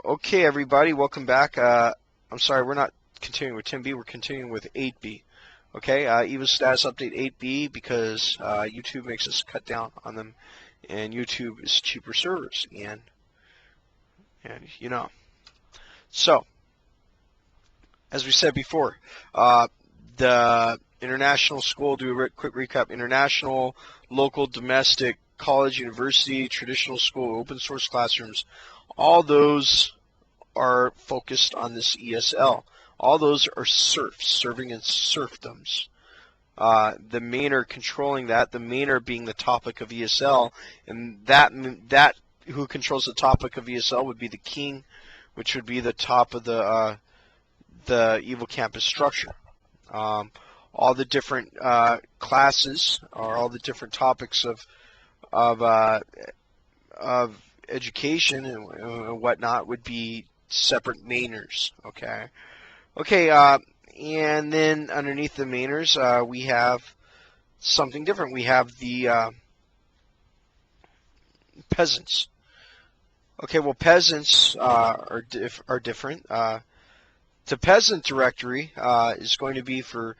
Okay, everybody, welcome back. I'm sorry, we're not continuing with 10B, we're continuing with 8B. Okay, Evostatus update 8B because YouTube makes us cut down on them, and YouTube is cheaper servers, and you know. So, as we said before, the international school, do a quick recap: international, local, domestic, college, university, traditional school, open source classrooms, all those are focused on this ESL. All those are serfs, serving in serfdoms. The mainer controlling that, the mainer being the topic of ESL, and that who controls the topic of ESL would be the king, which would be the top of the Evo campus structure. All the different classes, or all the different topics of education and whatnot would be separate mainers. Okay, and then underneath the mainers we have something different. We have the peasants. Okay, well, peasants are different. The peasant directory is going to be for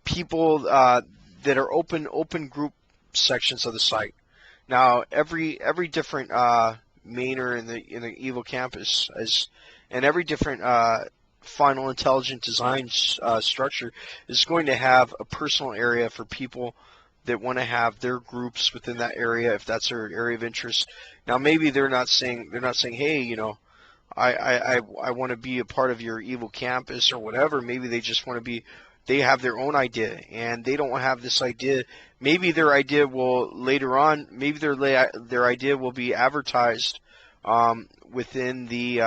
people that are open group sections of the site. Now, every different mainer in the Evo campus and every different final intelligent design structure is going to have a personal area for people that want to have their groups within that area, if that's their area of interest. Now, maybe they're not saying, hey, you know, I want to be a part of your Evo campus or whatever. Maybe they just want to be. They have their own idea, and they don't have this idea. Maybe their idea will later on. Maybe their idea will be advertised within the.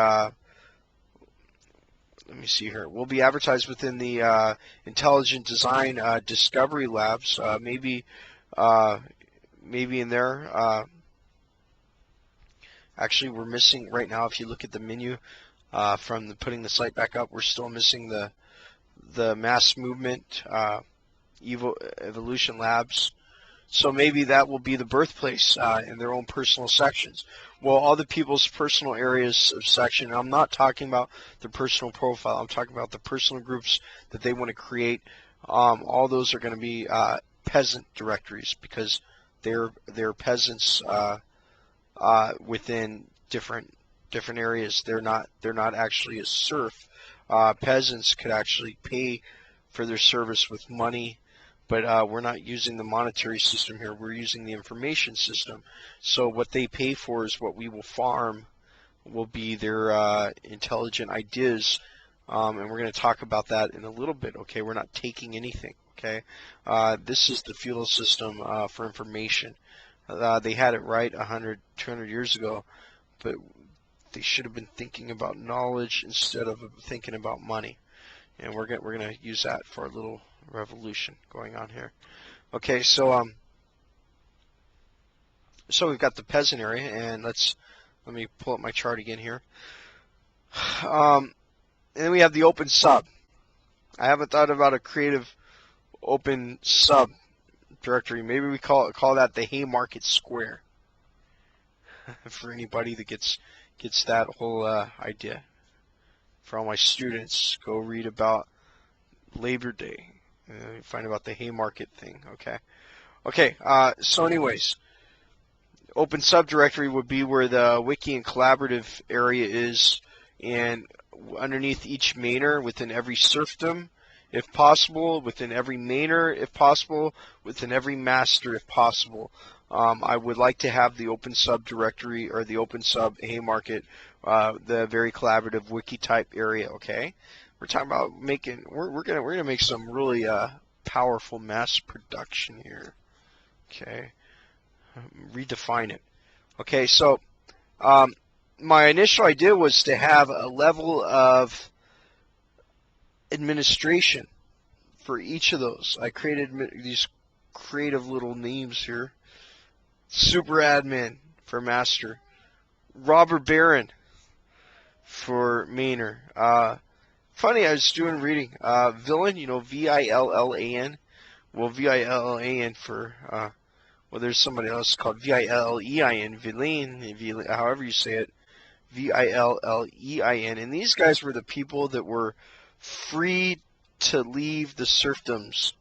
Let me see here. Will be advertised within the Intelligent Design Discovery Labs. Maybe in there. Actually, we're missing right now. If you look at the menu from putting the site back up, we're still missing the mass movement evolution labs. So maybe that will be the birthplace in their own personal sections. Well, all the people's personal areas of section, and I'm not talking about the personal profile, I'm talking about the personal groups that they want to create. All those are going to be peasant directories because they're peasants within different areas. They're not actually a serf. Peasants could actually pay for their service with money, but we're not using the monetary system here. We're using the information system. So what they pay for is what we will farm will be their intelligent ideas, and we're going to talk about that in a little bit. Okay, we're not taking anything. Okay, this is the feudal system for information. They had it right 100, 200 years ago, but they should have been thinking about knowledge instead of thinking about money. And we're gonna use that for a little revolution going on here. Okay, so we've got the peasant area, and let me pull up my chart again here. And then we have the open sub. I haven't thought about a creative open sub directory. Maybe we call that the Haymarket Square. For anybody that gets that whole idea. For all my students, go read about Labor Day. Find about the Haymarket thing. Okay. So anyways, open subdirectory would be where the wiki and collaborative area is, and underneath each mainer, within every serfdom, if possible, within every mainer, if possible, within every master, if possible. I would like to have the open sub directory or the open sub Haymarket, the very collaborative wiki type area. Okay, we're talking about making. We're gonna make some really powerful mass production here. Okay, redefine it. Okay, so my initial idea was to have a level of administration for each of those. I created these creative little names here. Super admin for master, robber baron for mainer. Funny, I was doing reading. Villain, you know, V-I-L-L-A-N. Well, V-I-L-L-A-N for well, there's somebody else called V-I-L-L-E-I-N, villain, however you say it. Villein. And these guys were the people that were free to leave the serfdoms,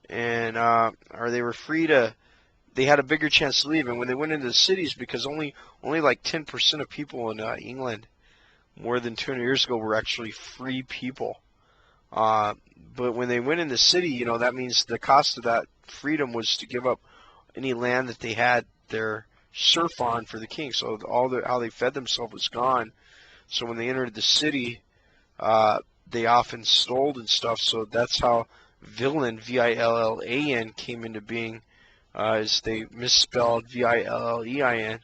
and or they were free to. They had a bigger chance to leave, and when they went into the cities, because only like 10% of people in England more than 200 years ago were actually free people. But when they went in the city, you know, that means the cost of that freedom was to give up any land that they had their serf on for the king. So how they fed themselves was gone. So when they entered the city, they often stole and stuff. So that's how villain, Villan, came into being, as they misspelled Villein.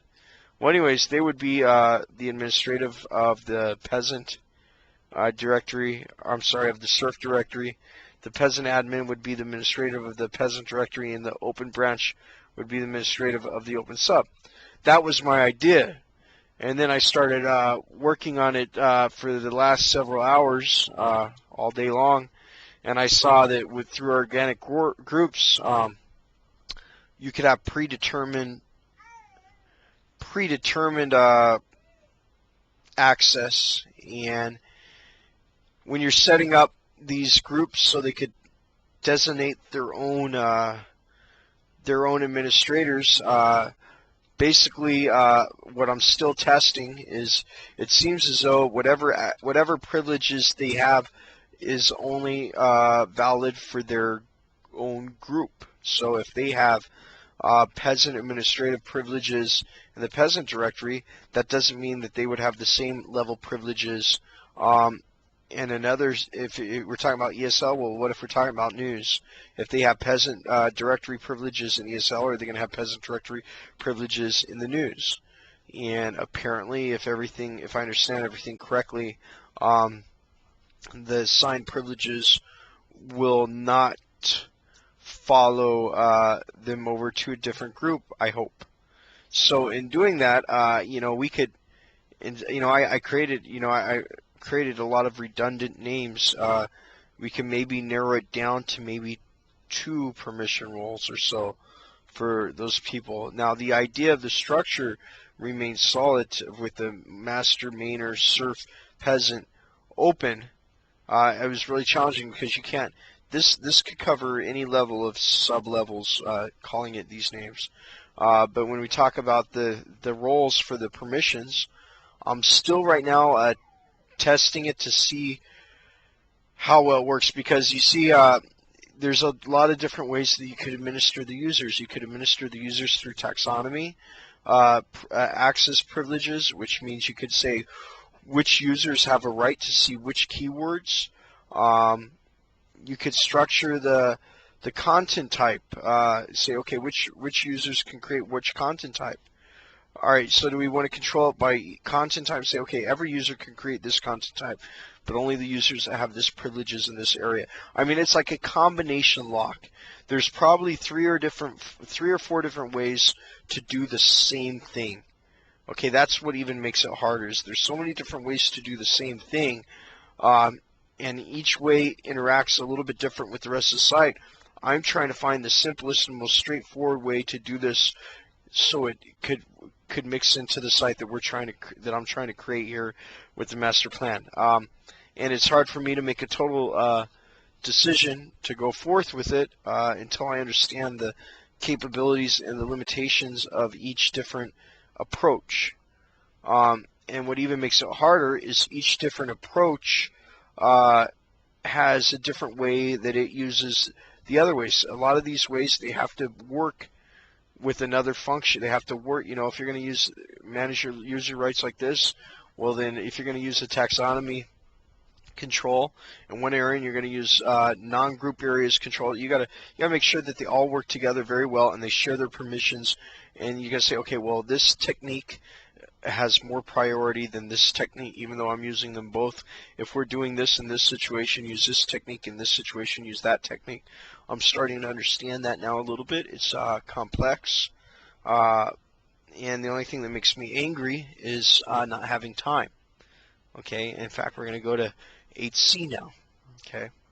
Well, anyways, they would be the administrative of the peasant directory. I'm sorry, of the serf directory. The peasant admin would be the administrative of the peasant directory, and the open branch would be the administrative of the open sub. That was my idea, and then I started working on it for the last several hours, all day long, and I saw that through organic groups, you could have predetermined access, and when you're setting up these groups so they could designate their own administrators, basically what I'm still testing is, it seems as though whatever privileges they have is only valid for their own group. So if they have peasant administrative privileges in the peasant directory, that doesn't mean that they would have the same level privileges and another. If we're talking about ESL, well, what if we're talking about news? If they have peasant directory privileges in ESL, are they going to have peasant directory privileges in the news? And apparently, if I understand everything correctly, the assigned privileges will not follow them over to a different group, I hope. So in doing that, you know, we could, you know, I created a lot of redundant names. We can maybe narrow it down to maybe 2 permission roles or so for those people. Now, the idea of the structure remains solid with the master, mainer, serf, peasant, open. It was really challenging because you can't. This could cover any level of sub-levels, calling it these names. But when we talk about the roles for the permissions, I'm still right now testing it to see how well it works, because you see there's a lot of different ways that you could administer the users. You could administer the users through taxonomy, access privileges, which means you could say which users have a right to see which keywords. You could structure the content type. Say, okay, which users can create which content type. All right, so do we want to control it by content type? Say, okay, every user can create this content type, but only the users that have this privileges in this area. I mean, it's like a combination lock. There's probably 3 or 4 different ways to do the same thing. Okay, that's what even makes it harder. Is there's so many different ways to do the same thing, and each way interacts a little bit different with the rest of the site. I'm trying to find the simplest and most straightforward way to do this, so it could mix into the site that I'm trying to create here with the master plan. And it's hard for me to make a total decision to go forth with it until I understand the capabilities and the limitations of each different approach. And what even makes it harder is each different approach has a different way that it uses the other ways. A lot of these ways, they have to work with another function. They have to work, you know, if you're going to manage your user rights like this, well then if you're going to use a taxonomy control in one area and you're going to use non-group areas control, you got to make sure that they all work together very well and they share their permissions, and you got to say, okay, well, this technique has more priority than this technique, even though I'm using them both. If we're doing this in this situation, use this technique. In this situation, use that technique. I'm starting to understand that now a little bit. It's complex, and the only thing that makes me angry is not having time. Okay, in fact, we're going to go to 8C now. Okay.